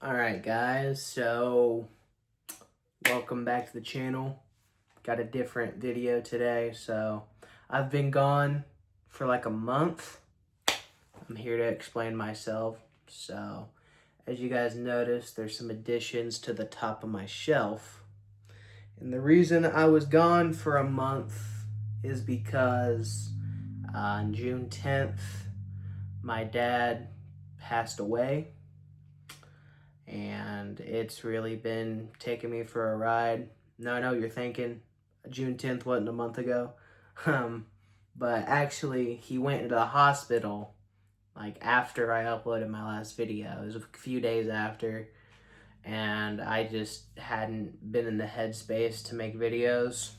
Alright guys, so welcome back to the channel. Got a different video today. So I've been gone for like a month. I'm here to explain myself. So as you guys notice, there's some additions to the top of my shelf. And the reason I was gone for a month is because on June 10th, my dad passed away. And it's really been taking me for a ride. Now I know you're thinking June 10th wasn't a month ago. But actually he went into the hospital like after I uploaded my last video. It was a few days after, and I just hadn't been in the headspace to make videos.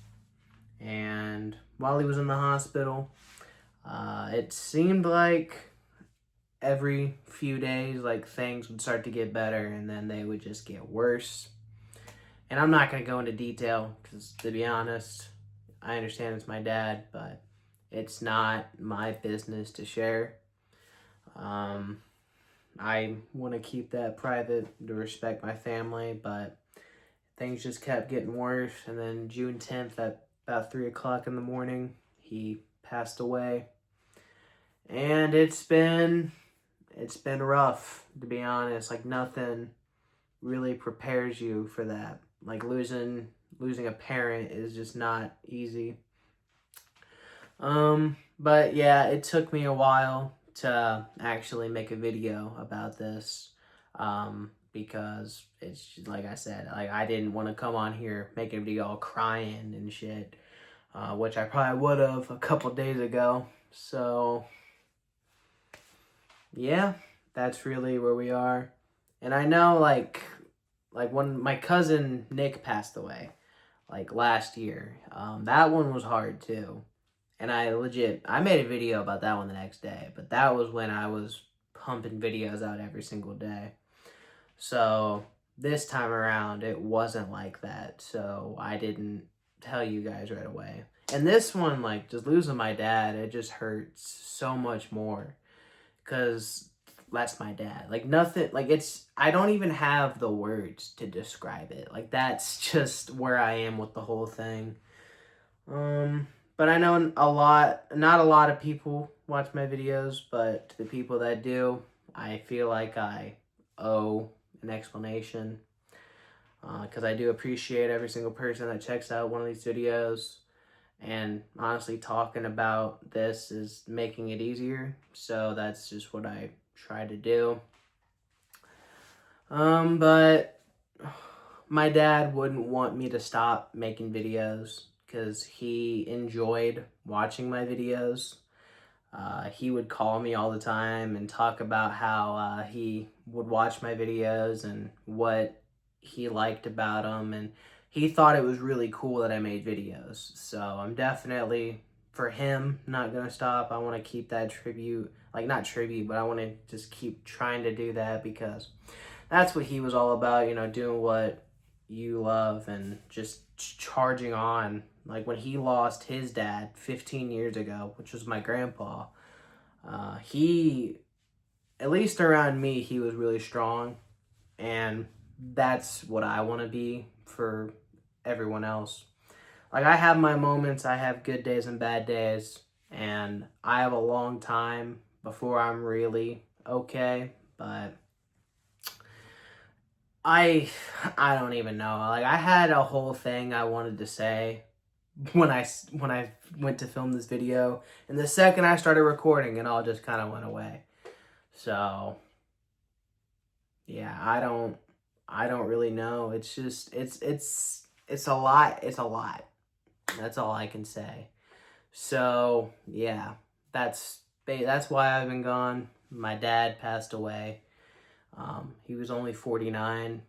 And while he was in the hospital, it seemed like every few days, like, things would start to get better and then they would just get worse. And I'm not going to go into detail because, to be honest, I understand it's my dad, but it's not my business to share. I want to keep that private to respect my family, but things just kept getting worse. And then June 10th at about 3 o'clock in the morning, he passed away. And it's been rough, to be honest. Like, nothing really prepares you for that. Like, losing a parent is just not easy. But yeah, it took me a while to actually make a video about this. Because it's just, like I said, like, I didn't want to come on here making a video all crying and shit, which I probably would have a couple days ago. So yeah, that's really where we are. And I know, like when my cousin Nick passed away, like last year, that one was hard too. And I made a video about that one the next day, but that was when I was pumping videos out every single day. So this time around, it wasn't like that. So I didn't tell you guys right away. And this one, like, just losing my dad, it just hurts so much more. Because that's my dad. Like, nothing, like, I don't even have the words to describe it. Like, that's just where I am with the whole thing. But I know not a lot of people watch my videos, but to the people that do, I feel like I owe an explanation. Because I do appreciate every single person that checks out one of these videos. And honestly, talking about this is making it easier. So that's just what I try to do. But my dad wouldn't want me to stop making videos because he enjoyed watching my videos. He would call me all the time and talk about how he would watch my videos and what he liked about them, and he thought it was really cool that I made videos. So I'm definitely, for him, not gonna stop. I want to keep that tribute, like, not tribute, but I want to just keep trying to do that because that's what he was all about, doing what you love and just charging on. Like, when he lost his dad 15 years ago, which was my grandpa, he, at least around me, he was really strong. And that's what I want to be for everyone else. Like, I have my moments, I have good days and bad days, and I have a long time before I'm really okay, but I don't even know. Like, I had a whole thing I wanted to say when I went to film this video, and the second I started recording, it all just kind of went away. So yeah, I don't really know. It's just it's a lot. It's a lot. That's all I can say. So yeah, that's why I've been gone. My dad passed away. He was only 49.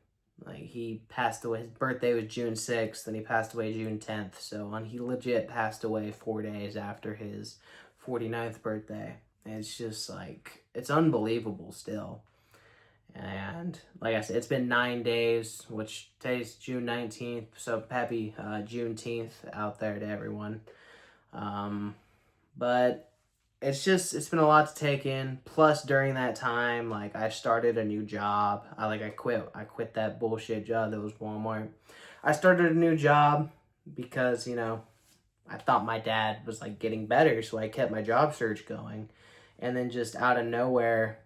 Like, he passed away. His birthday was June 6th, and he passed away June 10th. So he legit passed away 4 days after his 49th birthday. And it's just like, it's unbelievable still. And like I said, it's been 9 days, which today's June 19th. So happy Juneteenth out there to everyone. But it's been a lot to take in. Plus, during that time, like, I started a new job. I quit that bullshit job that was Walmart. I started a new job because, I thought my dad was like getting better, so I kept my job search going. And then just out of nowhere,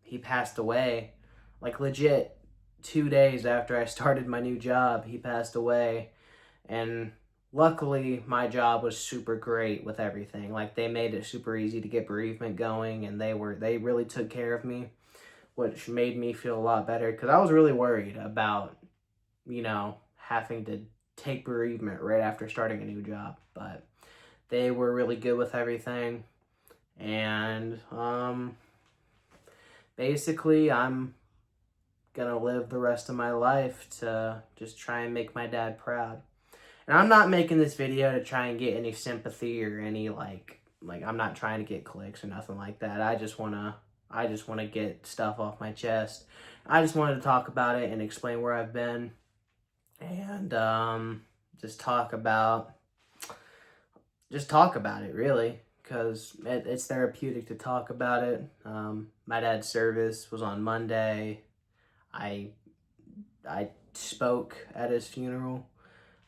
he passed away. Like, legit 2 days after I started my new job, he passed away. And luckily, my job was super great with everything. Like, they made it super easy to get bereavement going, and they really took care of me, which made me feel a lot better because I was really worried about, having to take bereavement right after starting a new job. But they were really good with everything. And basically, I'm gonna live the rest of my life to just try and make my dad proud. And I'm not making this video to try and get any sympathy or any like I'm not trying to get clicks or nothing like that. I just wanna get stuff off my chest. I just wanted to talk about it and explain where I've been, and just talk about it, really, because it's therapeutic to talk about it. My dad's service was on Monday. I I spoke at his funeral,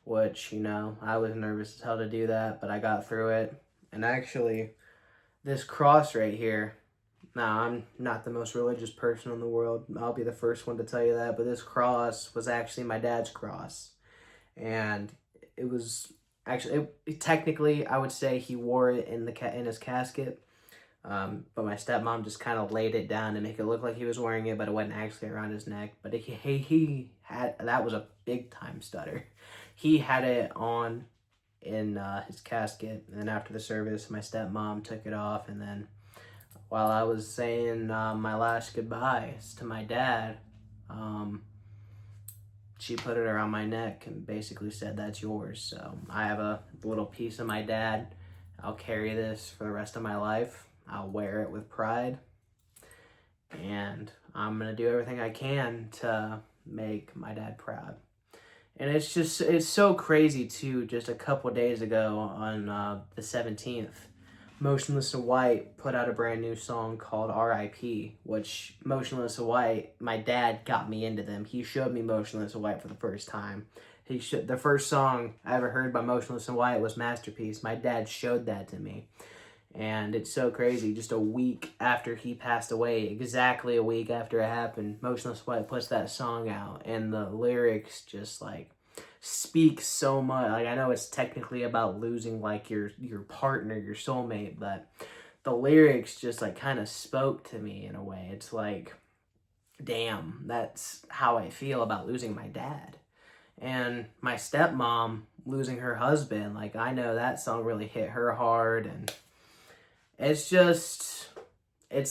which, I was nervous as hell to do that, but I got through it. And actually, this cross right here, now I'm not the most religious person in the world. I'll be the first one to tell you that, but this cross was actually my dad's cross. And it was actually, technically, I would say he wore it in his casket. But my stepmom just kind of laid it down to make it look like he was wearing it, but it wasn't actually around his neck. But he had, that was a big time stutter. He had it on in his casket, and then after the service, my stepmom took it off, and then while I was saying my last goodbyes to my dad, she put it around my neck and basically said, "That's yours." So I have a little piece of my dad. I'll carry this for the rest of my life. I'll wear it with pride. And I'm going to do everything I can to make my dad proud. And it's so crazy, too. Just a couple days ago on the 17th, Motionless in White put out a brand new song called R.I.P., which Motionless in White, my dad got me into them. He showed me Motionless in White for the first time. The first song I ever heard by Motionless in White was Masterpiece. My dad showed that to me. And it's so crazy. Just a week after he passed away, exactly a week after it happened, Motionless in White puts that song out. And the lyrics just speak so much. Like, I know it's technically about losing like your partner, your soulmate, but the lyrics just kind of spoke to me in a way. It's like, damn, that's how I feel about losing my dad. And my stepmom losing her husband, I know that song really hit her hard. And it's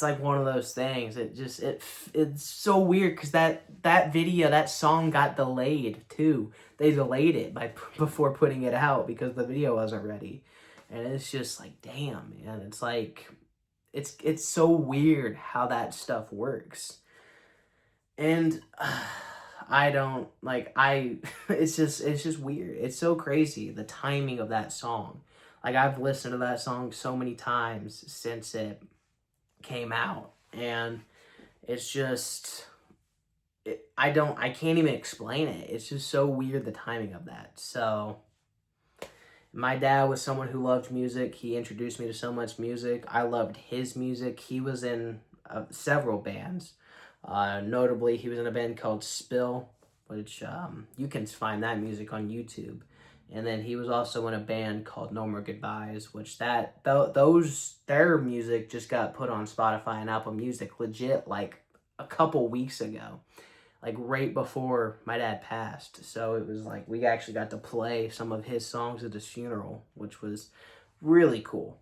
like one of those things. It's so weird because that video, that song got delayed too. They delayed it before putting it out because the video wasn't ready. And it's just like, damn, man. It's like, it's so weird how that stuff works. And I don't it's just weird. It's so crazy, the timing of that song. Like, I've listened to that song so many times since it came out, and it's just, I can't even explain it. It's just so weird, the timing of that. So my dad was someone who loved music. He introduced me to so much music. I loved his music. He was in several bands. Notably, he was in a band called Spill, which you can find that music on YouTube. And then he was also in a band called No More Goodbyes, which their music just got put on Spotify and Apple Music legit a couple weeks ago, right before my dad passed. So it was we actually got to play some of his songs at his funeral, which was really cool.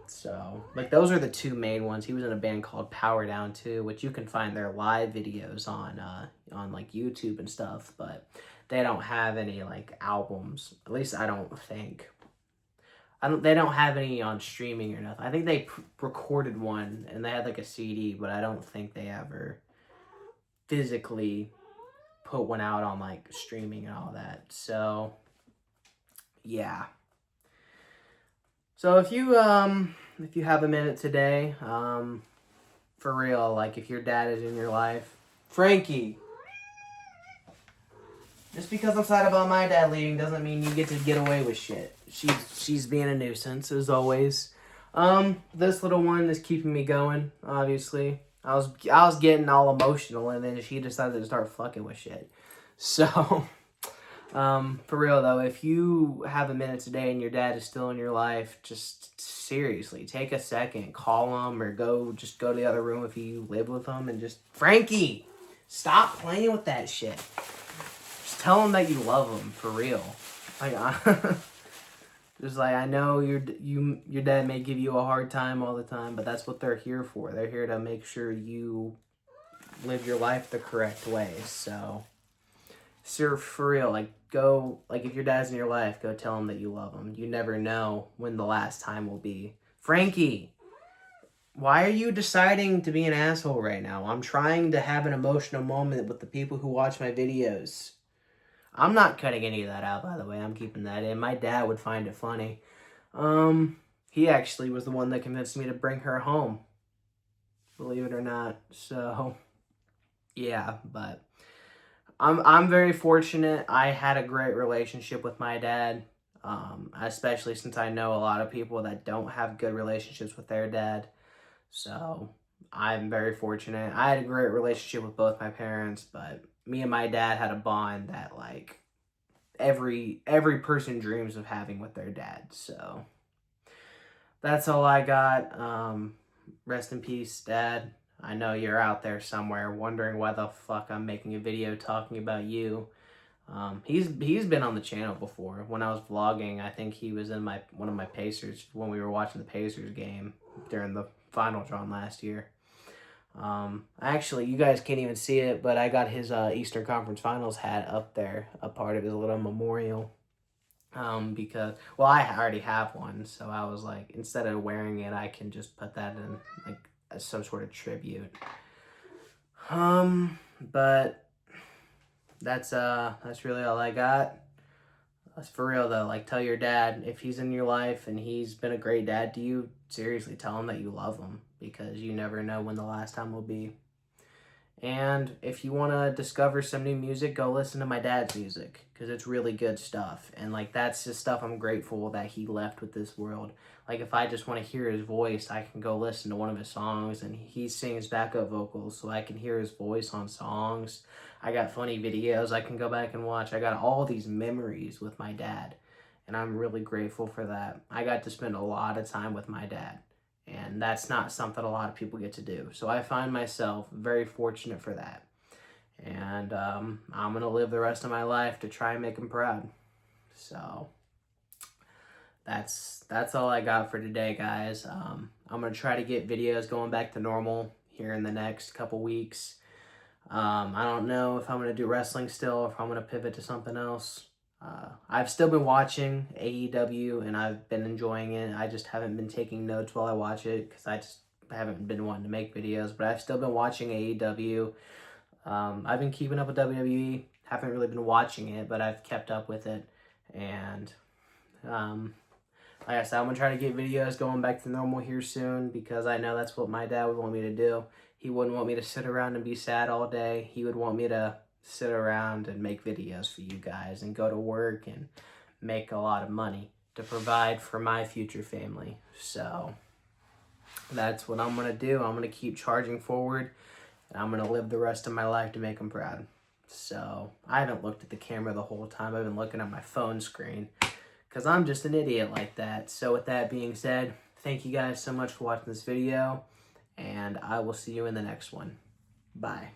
So, those are the two main ones. He was in a band called Power Down too, which you can find their live videos on YouTube and stuff, but they don't have any albums. At least I don't think. They don't have any on streaming or nothing. I think they recorded one and they had a CD, but I don't think they ever physically put one out on streaming and all that. So, yeah. So if you have a minute today, for real, like if your dad is in your life, Frankie. Just because I'm sad about my dad leaving doesn't mean you get to get away with shit. She's being a nuisance as always. This little one is keeping me going. Obviously, I was getting all emotional, and then she decided to start fucking with shit. So, for real though, if you have a minute today and your dad is still in your life, just seriously take a second, call him, or go to the other room if you live with him, and just Frankie, stop playing with that shit. Just tell him that you love him for real. Like, just like I know your dad may give you a hard time all the time, but that's what they're here for. They're here to make sure you live your life the correct way. So, sir, for real, like if your dad's in your life, go tell him that you love him. You never know when the last time will be. Frankie, why are you deciding to be an asshole right now? I'm trying to have an emotional moment with the people who watch my videos. I'm not cutting any of that out, by the way. I'm keeping that in. My dad would find it funny. He actually was the one that convinced me to bring her home. Believe it or not. So, yeah, but I'm very fortunate. I had a great relationship with my dad, especially since I know a lot of people that don't have good relationships with their dad. So, I'm very fortunate. I had a great relationship with both my parents, but me and my dad had a bond that like every person dreams of having with their dad. So that's all I got. Rest in peace, Dad. I know you're out there somewhere wondering why the fuck I'm making a video talking about you. He's been on the channel before. When I was vlogging, I think he was in one of my Pacers when we were watching the Pacers game during the finals run last year. Actually, you guys can't even see it, but I got his Eastern Conference Finals hat up there, a part of his little memorial. Because, well, I already have one, so I was like, instead of wearing it, I can just put that in, like, as some sort of tribute. But that's really all I got. That's for real, though. Like, tell your dad, if he's in your life and he's been a great dad to you, seriously, tell him that you love him, because you never know when the last time will be. And if you want to discover some new music, go listen to my dad's music, because it's really good stuff. And like, that's just stuff I'm grateful that he left with this world. Like, if I just want to hear his voice, I can go listen to one of his songs, and he sings backup vocals, so I can hear his voice on songs. I got funny videos I can go back and watch. I got all these memories with my dad, and I'm really grateful for that. I got to spend a lot of time with my dad. And that's not something a lot of people get to do. So I find myself very fortunate for that. And I'm going to live the rest of my life to try and make him proud. So that's all I got for today, guys. I'm going to try to get videos going back to normal here in the next couple weeks. I don't know if I'm going to do wrestling still, or if I'm going to pivot to something else. I've still been watching AEW, and I've been enjoying it. I just haven't been taking notes while I watch it, because I just haven't been wanting to make videos, but I've still been watching AEW. I've been keeping up with WWE. Haven't really been watching it, but I've kept up with it. And like I said, I'm going to try to get videos going back to normal here soon, because I know that's what my dad would want me to do. He wouldn't want me to sit around and be sad all day. He would want me to sit around and make videos for you guys and go to work and make a lot of money to provide for my future family. So that's what I'm going to do. I'm going to keep charging forward, and I'm going to live the rest of my life to make him proud. So I haven't looked at the camera the whole time. I've been looking at my phone screen, because I'm just an idiot like that. So with that being said, thank you guys so much for watching this video, and I will see you in the next one. Bye.